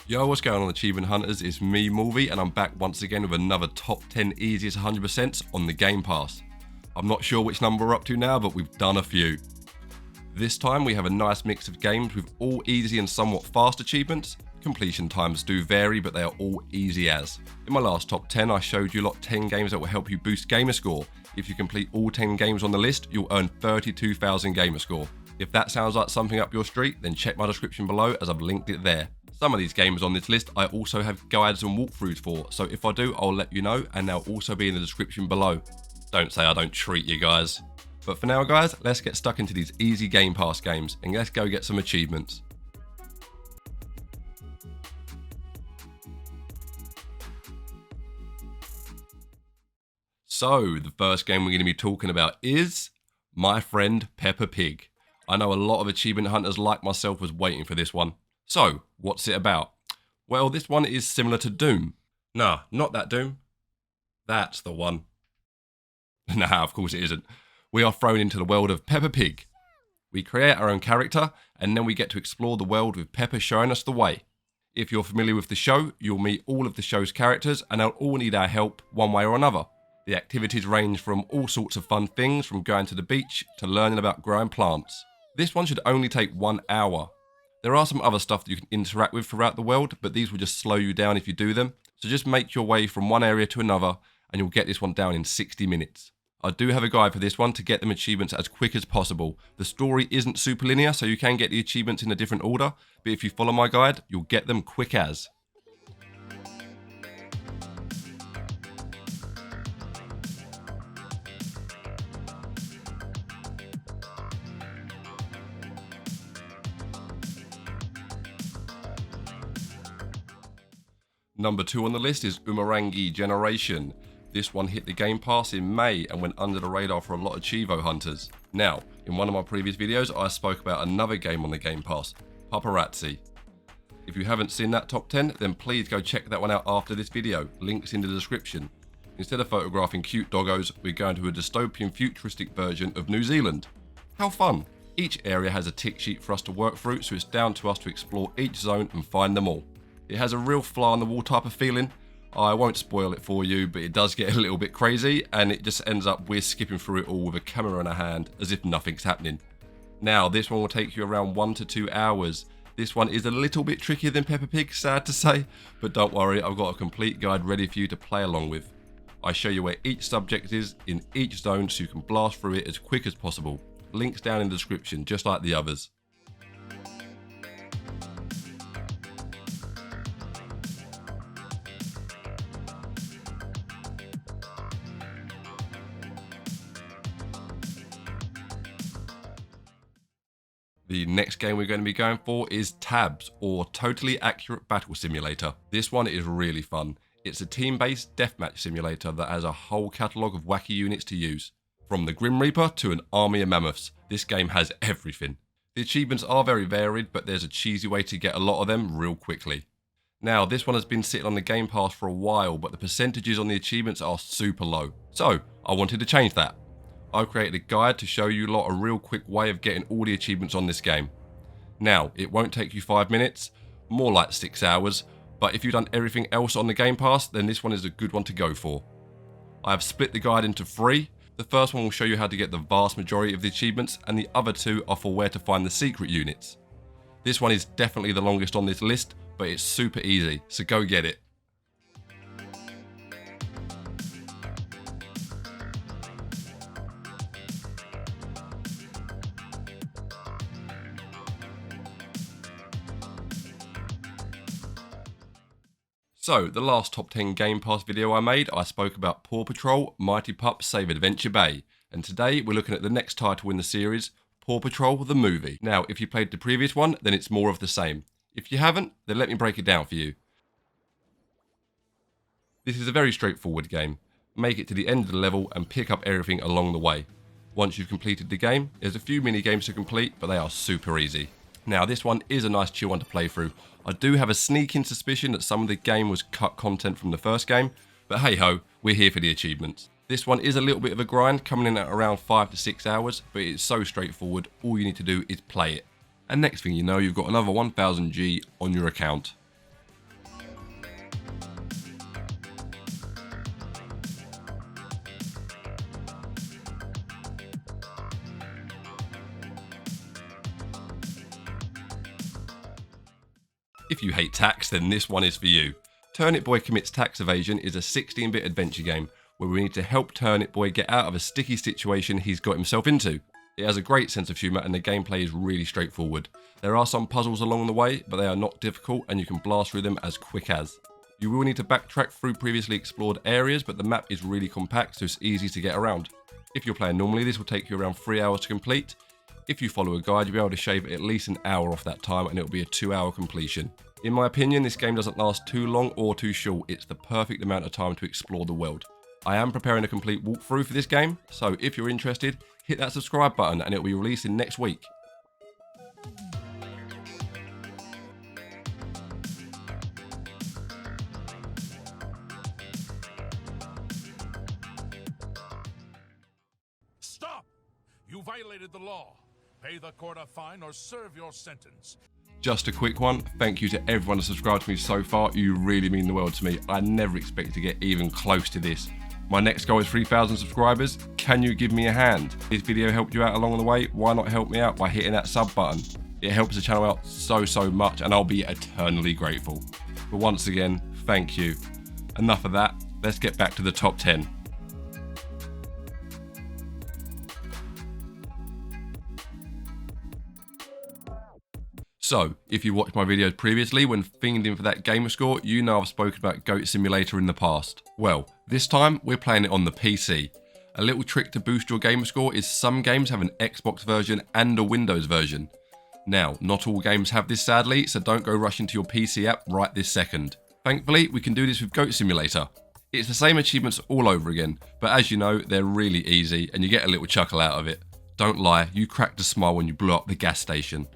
Yo, what's going on, Achievement Hunters? It's me, Morvi, and I'm back once again with another top 10 easiest 100% on the Game Pass. I'm not sure which number we're up to now, but we've done a few. This time we have a nice mix of games with all easy and somewhat fast achievements. Completion times do vary, but they are all easy as. In my last top 10, I showed you lot 10 games that will help you boost Gamerscore. If you complete all 10 games on the list, you'll earn 32,000 Gamerscore. If that sounds like something up your street, then check my description below as I've linked it there. Some of these games on this list I also have guides and walkthroughs for, so if I do, I'll let you know, and they'll also be in the description below. Don't say I don't treat you guys. But for now guys, let's get stuck into these easy Game Pass games, and let's go get some achievements. So, the first game we're going to be talking about is My Friend Peppa Pig. I know a lot of achievement hunters like myself was waiting for this one. So, what's it about? Well, this one is similar to Doom. Nah, not that Doom. That's the one. Nah, of course it isn't. We are thrown into the world of Peppa Pig. We create our own character, and then we get to explore the world with Peppa showing us the way. If you're familiar with the show, you'll meet all of the show's characters, and they'll all need our help one way or another. The activities range from all sorts of fun things, from going to the beach to learning about growing plants. This one should only take 1 hour. There are some other stuff that you can interact with throughout the world, but these will just slow you down if you do them. So just make your way from one area to another, and you'll get this one down in 60 minutes. I do have a guide for this one to get them achievements as quick as possible. The story isn't super linear, so you can get the achievements in a different order, but if you follow my guide, you'll get them quick as. Number 2 on the list is Boomerang Generation. This one hit the Game Pass in May and went under the radar for a lot of Chivo hunters. Now, in one of my previous videos, I spoke about another game on the Game Pass, Paparazzi. If you haven't seen that top 10, then please go check that one out after this video. Links in the description. Instead of photographing cute doggos, we're going to a dystopian futuristic version of New Zealand. How fun! Each area has a tick sheet for us to work through, so it's down to us to explore each zone and find them all. It has a real fly on the wall type of feeling. I won't spoil it for you, but it does get a little bit crazy, and it just ends up we're skipping through it all with a camera in our hand as if nothing's happening. Now, this one will take you around 1 to 2 hours. This one is a little bit trickier than Peppa Pig, sad to say, but don't worry, I've got a complete guide ready for you to play along with. I show you where each subject is in each zone so you can blast through it as quick as possible. Links down in the description, just like the others. The next game we're going to be going for is Tabs, or Totally Accurate Battle Simulator. This one is really fun. It's a team-based deathmatch simulator that has a whole catalogue of wacky units to use. From the Grim Reaper to an army of mammoths, this game has everything. The achievements are very varied, but there's a cheesy way to get a lot of them real quickly. Now, this one has been sitting on the Game Pass for a while, but the percentages on the achievements are super low. So, I wanted to change that. I've created a guide to show you lot a real quick way of getting all the achievements on this game. Now, it won't take you 5 minutes, more like 6 hours, but if you've done everything else on the Game Pass, then this one is a good one to go for. I have split the guide into 3. The first one will show you how to get the vast majority of the achievements, and the other 2 are for where to find the secret units. This one is definitely the longest on this list, but it's super easy, so go get it. So, the last top 10 Game Pass video I made, I spoke about Paw Patrol Mighty Pups Save Adventure Bay. And today, we're looking at the next title in the series, Paw Patrol The Movie. Now, if you played the previous one, then it's more of the same. If you haven't, then let me break it down for you. This is a very straightforward game. Make it to the end of the level and pick up everything along the way. Once you've completed the game, there's a few mini games to complete, but they are super easy. Now, this one is a nice chill one to play through. I do have a sneaking suspicion that some of the game was cut content from the first game, but hey ho, we're here for the achievements. This one is a little bit of a grind, coming in at around 5 to 6 hours, but it's so straightforward, all you need to do is play it. And next thing you know, you've got another 1000 G on your account. If you hate tax, then this one is for you. Turnip Boy Commits Tax Evasion is a 16-bit adventure game where we need to help Turnip Boy get out of a sticky situation he's got himself into. It has a great sense of humour and the gameplay is really straightforward. There are some puzzles along the way, but they are not difficult and you can blast through them as quick as. You will need to backtrack through previously explored areas, but the map is really compact so it's easy to get around. If you're playing normally, this will take you around 3 hours to complete. If you follow a guide, you'll be able to shave at least an hour off that time and it will be a 2-hour completion. In my opinion, this game doesn't last too long or too short. It's the perfect amount of time to explore the world. I am preparing a complete walkthrough for this game, so if you're interested, hit that subscribe button and it will be releasing next week. Stop! You violated the law. Pay the court a fine or serve your sentence. Just a quick one, thank you to everyone who subscribed to me so far, you really mean the world to me. I never expected to get even close to this. My next goal is 3,000 subscribers, can you give me a hand? If this video helped you out along the way, why not help me out by hitting that sub button? It helps the channel out so much and I'll be eternally grateful. But once again, thank you. Enough of that, let's get back to the top 10. So, if you watched my videos previously when fiending for that Gamerscore, you know I've spoken about Goat Simulator in the past. Well, this time we're playing it on the PC. A little trick to boost your Gamerscore is some games have an Xbox version and a Windows version. Now, not all games have this sadly, so don't go rushing to your PC app right this second. Thankfully, we can do this with Goat Simulator. It's the same achievements all over again, but as you know, they're really easy and you get a little chuckle out of it. Don't lie, you cracked a smile when you blew up the gas station.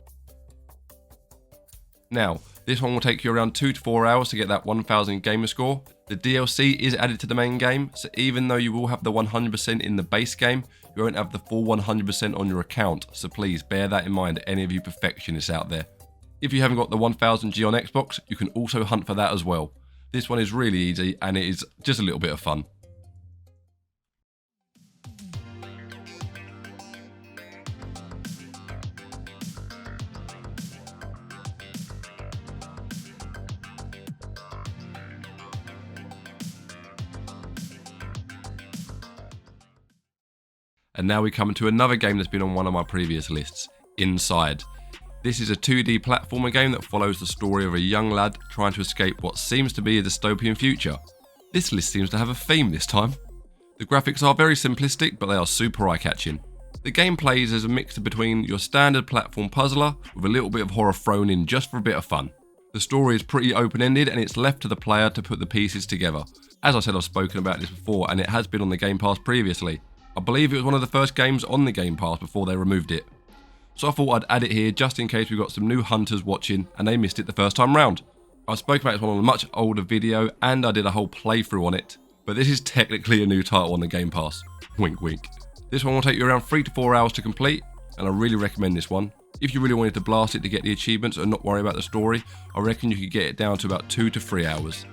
Now, this one will take you around 2 to 4 hours to get that 1000 Gamerscore. The DLC is added to the main game, so even though you will have the 100% in the base game, you won't have the full 100% on your account, so please bear that in mind, any of you perfectionists out there. If you haven't got the 1000G on Xbox, you can also hunt for that as well. This one is really easy and it is just a little bit of fun. And now we come to another game that's been on one of my previous lists, Inside. This is a 2D platformer game that follows the story of a young lad trying to escape what seems to be a dystopian future. This list seems to have a theme this time. The graphics are very simplistic, but they are super eye-catching. The game plays as a mix between your standard platform puzzler with a little bit of horror thrown in just for a bit of fun. The story is pretty open-ended and it's left to the player to put the pieces together. As I said, I've spoken about this before and it has been on the Game Pass previously. I believe it was one of the first games on the Game Pass before they removed it. So I thought I'd add it here just in case we've got some new hunters watching and they missed it the first time round. I spoke about this one on a much older video and I did a whole playthrough on it, but this is technically a new title on the Game Pass. Wink wink. This one will take you around 3 to 4 hours to complete and I really recommend this one. If you really wanted to blast it to get the achievements and not worry about the story, I reckon you could get it down to about 2 to 3 hours.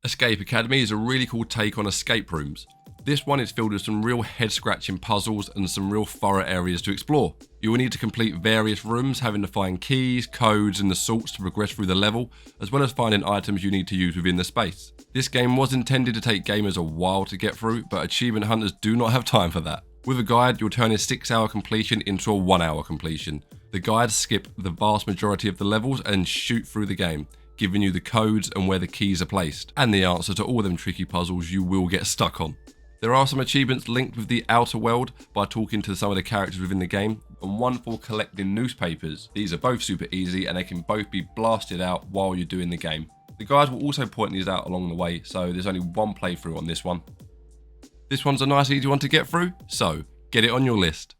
Escape Academy is a really cool take on escape rooms. This one is filled with some real head-scratching puzzles and some real thorough areas to explore. You will need to complete various rooms, having to find keys, codes and the sorts to progress through the level, as well as finding items you need to use within the space. This game was intended to take gamers a while to get through, but achievement hunters do not have time for that. With a guide, you'll turn a 6-hour completion into a 1-hour completion. The guides skip the vast majority of the levels and shoot through the game, giving you the codes and where the keys are placed, and the answer to all them tricky puzzles you will get stuck on. There are some achievements linked with the outer world by talking to some of the characters within the game, and one for collecting newspapers. These are both super easy and they can both be blasted out while you're doing the game. The guys will also point these out along the way, so there's only one playthrough on this one. This one's a nice easy one to get through, so get it on your list.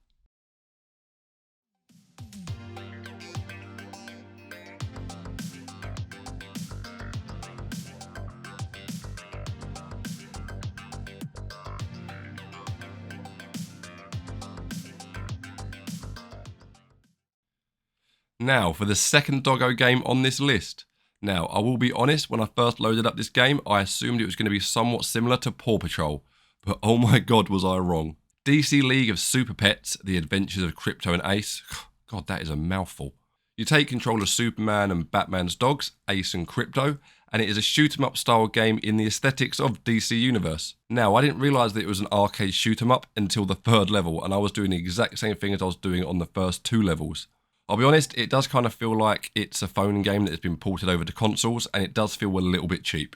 Now for the second doggo game on this list. Now, I will be honest, when I first loaded up this game, I assumed it was going to be somewhat similar to Paw Patrol, but oh my god was I wrong. DC League of Super Pets, The Adventures of Crypto and Ace. God, that is a mouthful. You take control of Superman and Batman's dogs, Ace and Crypto, and it is a shoot 'em up style game in the aesthetics of DC Universe. Now, I didn't realise that it was an arcade shoot 'em up until the 3rd level, and I was doing the exact same thing as I was doing on the first 2 levels. I'll be honest, it does kind of feel like it's a phone game that has been ported over to consoles, and it does feel a little bit cheap.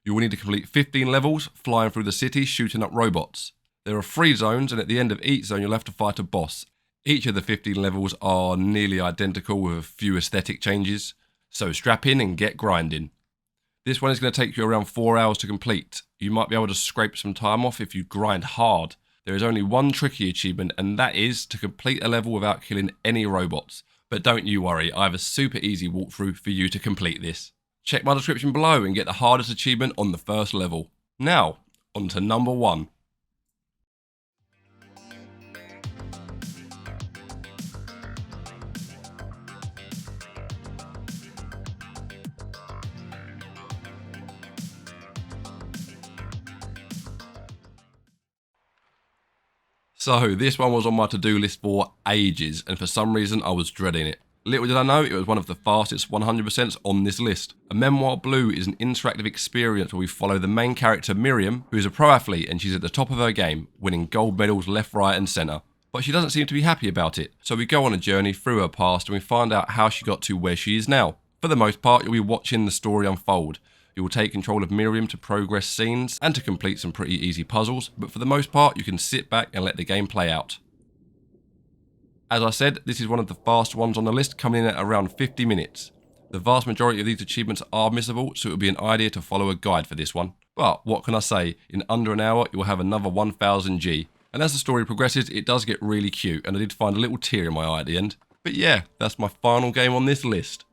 You will need to complete 15 levels, flying through the city, shooting up robots. There are 3 zones, and at the end of each zone you'll have to fight a boss. Each of the 15 levels are nearly identical with a few aesthetic changes, so strap in and get grinding. This one is going to take you around 4 hours to complete. You might be able to scrape some time off if you grind hard. There is only one tricky achievement, and that is to complete a level without killing any robots. But don't you worry, I have a super easy walkthrough for you to complete this. Check my description below and get the hardest achievement on the first level. Now, on to number 1. So this one was on my to-do list for ages, and for some reason I was dreading it. Little did I know it was one of the fastest 100% on this list. A Memoir Blue is an interactive experience where we follow the main character Miriam, who is a pro athlete and she's at the top of her game, winning gold medals left, right and centre. But she doesn't seem to be happy about it, so we go on a journey through her past and we find out how she got to where she is now. For the most part, you'll be watching the story unfold. You will take control of Miriam to progress scenes and to complete some pretty easy puzzles, but for the most part you can sit back and let the game play out. As I said, this is one of the fast ones on the list, coming in at around 50 minutes. The vast majority of these achievements are missable, so it would be an idea to follow a guide for this one. But what can I say, in under an hour you'll have another 1000 G. And as the story progresses it does get really cute, and I did find a little tear in my eye at the end. But yeah, that's my final game on this list.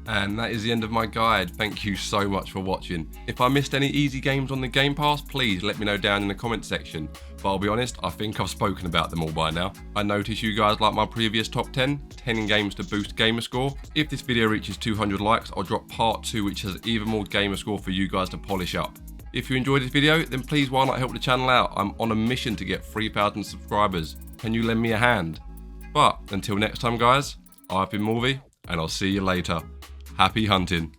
And that is the end of my guide. Thank you so much for watching. If I missed any easy games on the Game Pass, please let me know down in the comment section. But I'll be honest, I think I've spoken about them all by now. I noticed you guys like my previous top 10 games to boost Gamerscore. If this video reaches 200 likes, I'll drop part 2 which has even more Gamerscore for you guys to polish up. If you enjoyed this video, then please why not help the channel out? I'm on a mission to get 3,000 subscribers. Can you lend me a hand? But until next time guys, I've been Morvi, and I'll see you later. Happy hunting.